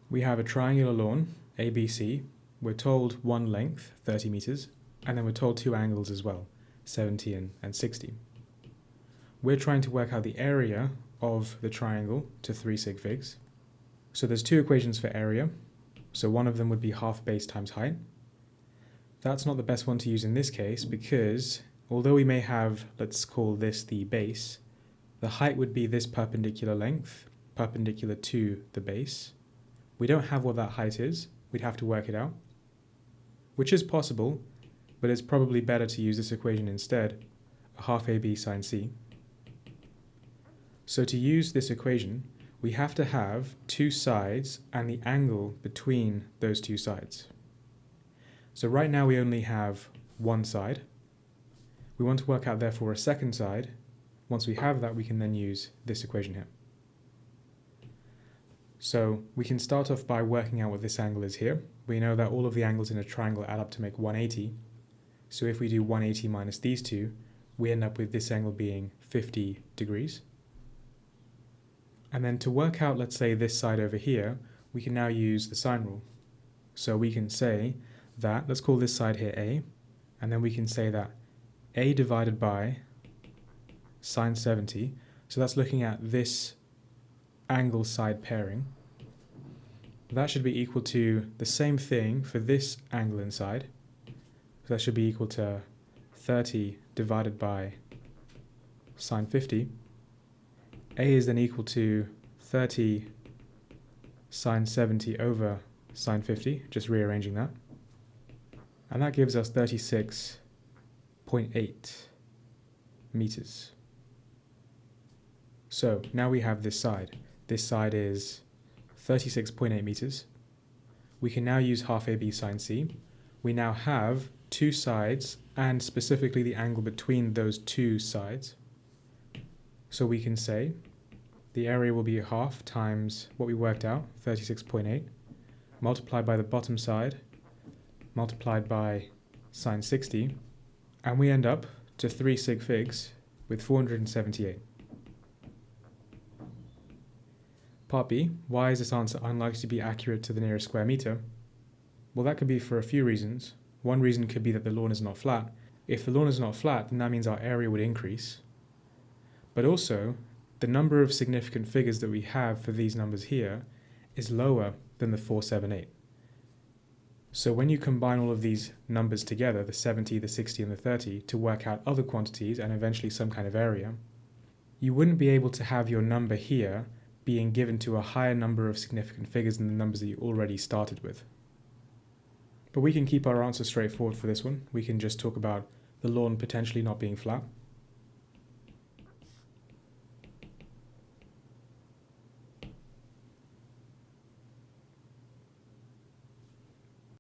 We have a triangular lawn, ABC. We're told one length, 30 meters, and then we're told two angles as well, 70 and 60. We're trying to work out the area of the triangle to 3 sig figs. So there's two equations for area. So one of them would be half base times height. That's not the best one to use in this case because although we may have, let's call this the base, the height would be this perpendicular length, perpendicular to the base. We don't have what that height is. We'd have to work it out, which is possible, but it's probably better to use this equation instead, a half AB sine C. So to use this equation, we have to have two sides and the angle between those two sides. So right now we only have one side. We want to work out therefore a second side. Once we have that, we can then use this equation here. So we can start off by working out what this angle is here. We know that all of the angles in a triangle add up to make 180. So if we do 180 minus these two, we end up with this angle being 50 degrees. And then to work out, let's say, this side over here, we can now use the sine rule. So we can say that, let's call this side here A, and then we can say that A divided by sine 70, so that's looking at this angle side pairing. That should be equal to the same thing for this angle inside. So that should be equal to 30 divided by sine 50. A is then equal to 30 sine 70 over sine 50, just rearranging that. And that gives us 36.8 meters. So now we have this side. This side is 36.8 meters. We can now use half AB sine C. We now have two sides and specifically the angle between those two sides. So we can say the area will be half times what we worked out, 36.8, multiplied by the bottom side, multiplied by sine 60, and we end up to 3 sig figs with 478. Part B, why is this answer unlikely to be accurate to the nearest square meter? Well, that could be for a few reasons. One reason could be that the lawn is not flat. If the lawn is not flat, then that means our area would increase. But also, the number of significant figures that we have for these numbers here is lower than the 478. So when you combine all of these numbers together, the 70, the 60, and the 30, to work out other quantities and eventually some kind of area, you wouldn't be able to have your number here being given to a higher number of significant figures than the numbers that you already started with. But we can keep our answer straightforward for this one. We can just talk about the lawn potentially not being flat.